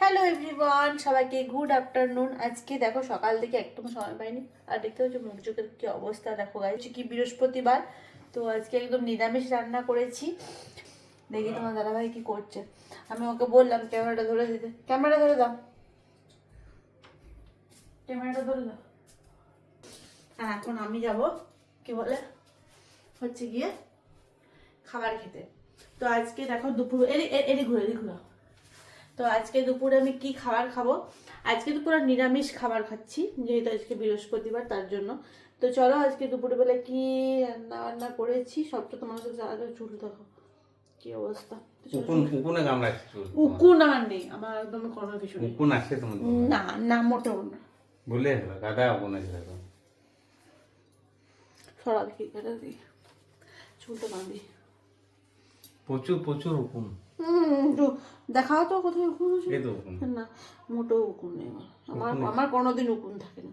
Hello everyone, সবাইকে good afternoon. আজকে দেখো সকাল থেকে একদম সময় পাইনি, আর দেখতে হচ্ছে মুখ চোখের কি অবস্থা। দেখো গাইছে কি বৃহস্পতিবার, তো আজকে একদম নিরামিষ রান্না করেছি। দেখি তোমার দাদাভাই কি করছে। আমি ওকে বললাম ক্যামেরাটা ধরে দিতে। ক্যামেরা ধরে দাও, ক্যামেরাটা ধরে দাও। আর এখন আমি যাব কি বলে হচ্ছে গিয়ে খাবার খেতে। তো আজকে দেখো দুপুর এরি ঘুরে তো আজকে দুপুরে আমি কি খাবার খাবো। আজকে তো পুরো নিরামিষ খাবার খাচ্ছি, যেহেতু আজকে বৃহস্পতিবার তার জন্য। তো চলো আজকে দুপুরে বেলা কি রান্না বান্না করেছি সবটা তোমার কাছে আগে। চুল দেখো কি অবস্থা। উকুন আমার নেই, আমার একদম কোনো কিছু নেই। উকুন আছে তোমার? না না, মোটেও না। বলে দাদা উকুন আছে দেখো। সরা দেখি, কেটে দিই চুলটা বাঁধি। প্রচুর প্রচুর উকুন। দেখাও তো কোথায় উকুন আছে। এই তো উকুন। না, মোটেও উকুন নেই আমার। আমার কোনোদিন উকুন থাকে না।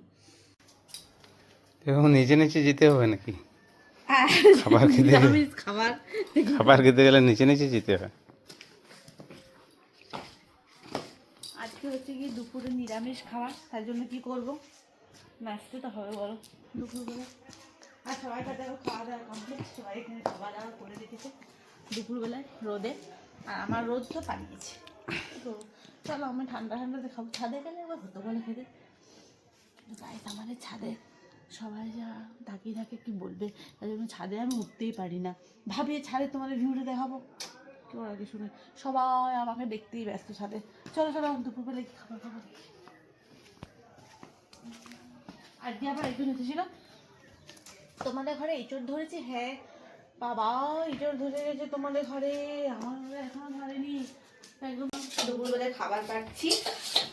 এখন নিচে নিচে যেতে হবে নাকি? খাবার খেতে নিরামিষ খাবার খাবার খেতে গেলে নিচে নিচে যেতে হয়। আজকে হচ্ছে কি দুপুরে নিরামিষ খাবার, তার জন্য কি করব, নাচতে তো হবে বলো দুপুরবেলা। আর সবাই খাতে খাওয়া দাওয়া কমপ্লিট, সবাই এখানে খাওয়া দাওয়া করে রেখেছে দুপুরবেলায় রোদে। আর আমার রোদ তো পালিয়েছে। তো চলো আমি ঠান্ডা ঠান্ডাতে খাবো। ছাদে গেলে আবার হতো বলে খেতে। গাইস আমাদের ছাদে সবাই যা তাকিয়ে থাকে কি বলবে, তাই জন্য ছাদে আমি উঠতেই পারি না। ভাবি ছাদে তোমাদের ভিউটা দেখাবো, কেউ আগে শুনে সবাই আমাকে দেখতেই ব্যস্ত ছাদে। চলো চলো দুপুরবেলা কি খাবার খাবো। আজকে আবার একজন এসেছিল, তোমাদের ঘরে ইঁচড় ধরেছে। হ্যাঁ বাবা, ইঁচড় ধরে গেছে তোমাদের ঘরে, আমার ঘরে এখনো ধরেনি। একদম দুপুরবেলায় খাবার পাচ্ছি।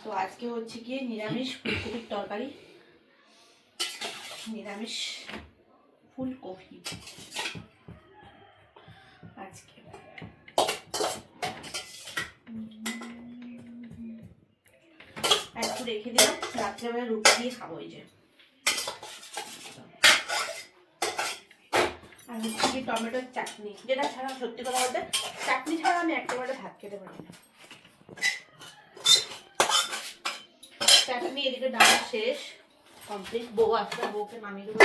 তো আজকে হচ্ছে গিয়ে নিরামিষ ফুলকপির তরকারি, নিরামিষ ফুলকপি আজকে। একটু রেখে দিলাম, রাত্রেবেলা রুটি দিয়ে খাবো। এই যে আর হচ্ছে কি টমেটোর চাটনি, যেটা ছাড়া সত্যি কথা বলতে চাটনি ছাড়া আমি একেবারে ভাত খেতে পারি না। চাটনি এদিকে ডাল শেষ কমপ্লিট। বউ আসলে বউকে নামিয়ে দেবো।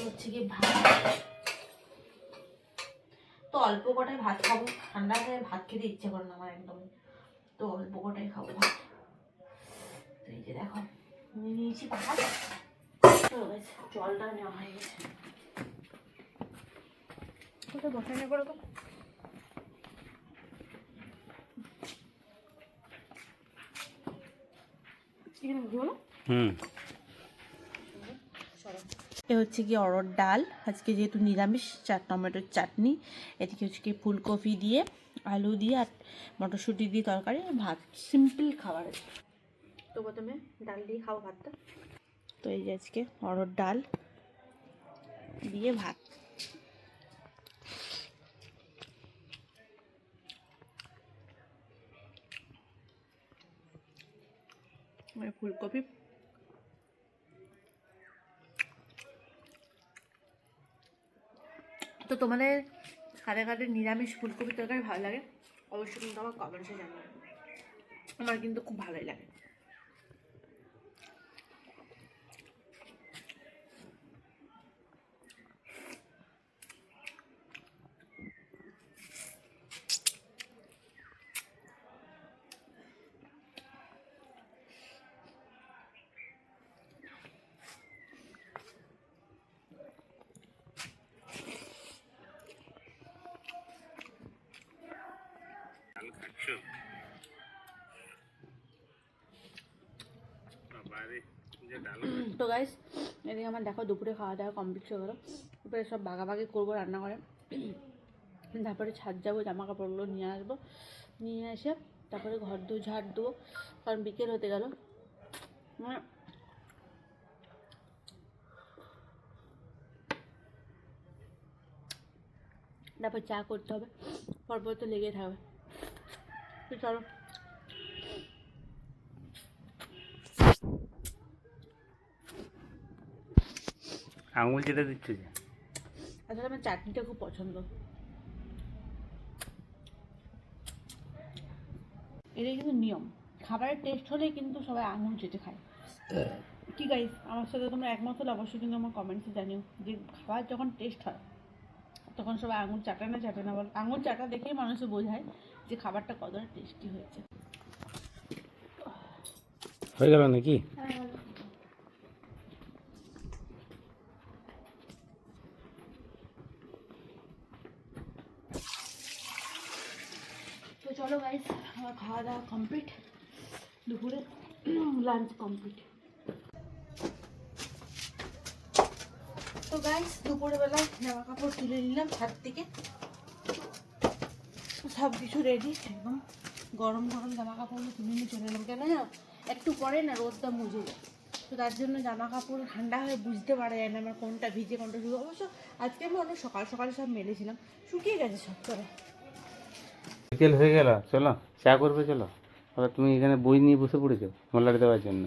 হচ্ছে কি ভাত, তো অল্প কটায় ভাত খাবো। ঠান্ডা হয়ে ভাত খেতে ইচ্ছে করে না আমার একদম, তো অল্প কটাই খাবো ভাত। তো এই যে দেখো নিয়ে নিয়েছি ভাত, জলটা নেওয়া হয়ে গেছে। কোথায় বসে নিয়ে করো তো। এ হচ্ছে কি অরহর ডাল আজকে, যেহেতু নিরামিষ। টমেটোর চাটনি, এদিকে হচ্ছে কি ফুলকপি দিয়ে আলু দিয়ে আর মটরশুঁটি দিয়ে তরকারি, ভাত। সিম্পল খাবার। তো প্রথমে ডাল দিয়ে খাবো ভাতটা। তো এই যে আজকে অরহর ডাল দিয়ে ভাত। ফুলকপি তো তোমাদের কাদের কাদের নিরামিষ ফুলকপি তরকারি ভালো লাগে অবশ্যই কিন্তু আমার কমেন্টসে জানাবে। আমার কিন্তু খুব ভালোই লাগে। তো গাইস এদিকে আমার দেখো দুপুরে খাওয়া দাওয়া কমপ্লিট হয়ে গেলো। এরপরে সব ভাগাভাগি করবো রান্না করে, তারপরে ছাদ যাবো, জামা কাপড়গুলো নিয়ে আসবো, নিয়ে এসে তারপরে ঘর দু ঝাড় দেবো, কারণ বিকেল হতে গেল। তারপর চা করতে হবে, পরপর তো লেগে থাকবে। তো চলো আঙুল চেটে দিচ্ছে যে। আসলে আমার চাটনিটা খুব পছন্দ। এটাই কিন্তু নিয়ম, খাবারের টেস্ট হলেই কিন্তু সবাই আঙুল চেটে খায়। কি গাইস, আমার সাথে তোমরা একমত হলে অবশ্যই কিন্তু আমার কমেন্টসে জানিও যে খাবার যখন টেস্ট হয় তখন সবাই আঙুল চাটে না বল। আঙুল চাটা দেখেই মানুষে বোঝায় যে খাবারটা কতটা টেস্টি হয়েছে। হয়ে গেল নাকি? তো চলো গাইস, আমার খাওয়া দাওয়া কমপ্লিট, দুপুরে লাঞ্চ কমপ্লিট। তো গাইস দুপুরবেলা জামা কাপড় তুলে নিলাম ছাদ থেকে, সব কিছু রেডি একদম। গরম গরম জামা কাপড়গুলো তুলে নিয়ে চলে এলাম, কেন না একটু পরে না রোদটা মুজে যায়, তো তার জন্য জামা কাপড় ঠান্ডা হয়ে বুঝতে পারা যায় না আমার কোনটা ভিজে কোনটা শুকো। অবশ্য আজকে আমি অনেক সকাল সকাল সব মেলেছিলাম, শুকিয়ে গেছে সব। চলো বিকেল হয়ে গেল, চলো চা করবে চলো। তাহলে তুমি এখানে বই নিয়ে বসে পড়েছো মলাট দেওয়ার জন্য।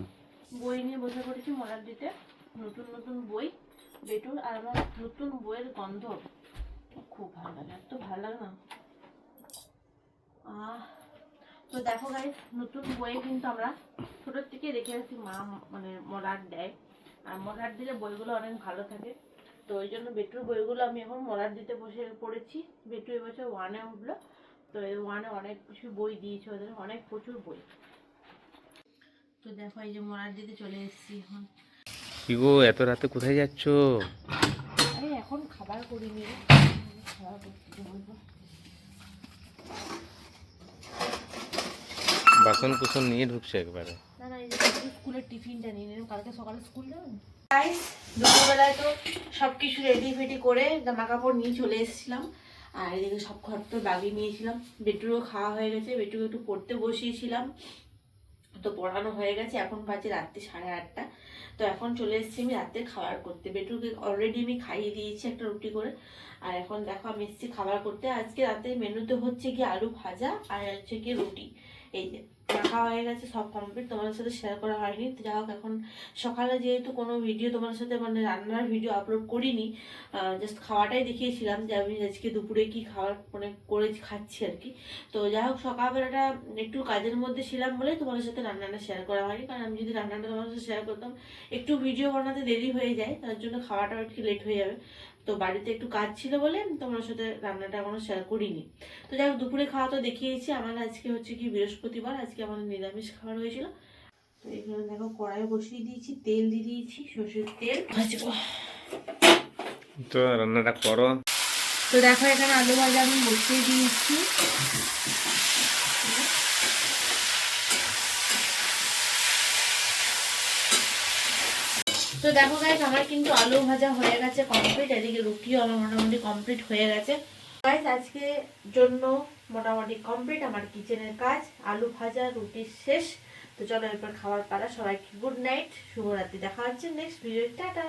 বই নিয়ে বসে পড়েছি মলার দিতে, নতুন নতুন বই বেটুর, আর আমার নতুন বইয়ের গন্ধ খুব ভালো লাগে, এত ভালো লাগে না। তো দেখো গাইস, নতুন বইয়ে কিন্তু আমরা ছোটোর থেকে রেখে আসি, মা মানে মলাট দেয়, আর মলাট দিলে বইগুলো অনেক ভালো থাকে। তো ওই জন্য বেটুর বইগুলো আমি এখন মলাট দিতে বসে পড়েছি। বেটু এবছর 1-এ উঠলো, তো 1-এ অনেক কিছু বই দিয়েছে ওদের, অনেক প্রচুর বই। তো দেখো এই যে মলাট দিতে চলে এসেছি এখন। কি গো এত রাতে কোথায় যাচ্ছ? আরে এখন খাবার করিনি, খাবার করতে বলবো। বাসন কুসন নিয়ে ঢুকছে একবারে। না না, এই যে স্কুলের টিফিনটা নিয়ে নিলাম, কালকে সকালে স্কুল যাবেন। গাইস দুপুরবেলায় তো সব কিছু রেডি ফেডি করে জামা কাপড় নিয়ে চলে এসেছিলাম, আর এদিকে সব ঘর তো লাগিয়ে নিয়েছিলাম। বেটুরও খাওয়া হয়ে গেছে, বেটুকে একটু পড়তে বসিয়েছিলাম, তো পড়ানো হয়ে গেছে। এখন বাজে রাত্রি 8:30। তো এখন চলে এসেছি আমি রাতে খাবার করতে। বেটুকে অলরেডি আমি খাইয়ে দিয়েছি একটা রুটি করে, আর এখন দেখো আমি এসেছি খাবার করতে। আজকে রাতে মেনুতে হচ্ছে কি আলু ভাজা আর হচ্ছে কি রুটি। এই যে মাখা হয়ে গেছে, সব কমপ্লিট, তোমাদের সাথে শেয়ার করা হয়নি। তো যাই হোক, এখন সকালে যেহেতু কোনো ভিডিও তোমাদের সাথে মানে রান্নার ভিডিও আপলোড করিনি, জাস্ট খাওয়াটাই দেখিয়েছিলাম যে আমি আজকে দুপুরে কি খাবার মানে করে খাচ্ছি আর কি। তো যাই হোক, সকালবেলাটা একটু কাজের মধ্যে ছিলাম বলে তোমাদের সাথে রান্নাটা শেয়ার করা হয়নি, কারণ আমি যদি রান্নাটা তোমাদের সাথে শেয়ার করতাম একটু ভিডিও বানাতে দেরি হয়ে যায়, তার জন্য খাওয়াটাও একটু লেট হয়ে যাবে। তো বাড়িতে একটু কাজ ছিল বলে তোমার সাথে রান্নাটা এখনো শেয়ার করিনি। তো যাই হোক, দুপুরে খাওয়া তো দেখিয়েছি। আমার আজকে হচ্ছে কি বৃহস্পতিবার, আজকে আমাদের নিরামিষ খাবার হয়েছিল। তো এখানে দেখো কড়াই বসিয়ে দিয়েছি, তেল দিয়ে দিয়েছি, সর্ষের তেল ভাজবো। তো রান্নাটা করো। তো দেখো এখানে আলু ভাজা আমি বসিয়ে দিয়েছি। তো দেখো গাইস, আমার কিন্তু আলু ভাজা হয়ে গেছে কমপ্লিট, এদিকে রুটিও আমার মোটামুটি কমপ্লিট হয়ে গেছে। গাইস আজকে জন্য মোটামুটি কমপ্লিট আমার কিচেনের কাজ, আলু ভাজা রুটি শেষ। তো চলো এরপর খাবার পালা, সবাইকে গুড নাইট, শুভরাত্রি, দেখা হচ্ছে নেক্সট ভিডিও, টাটা।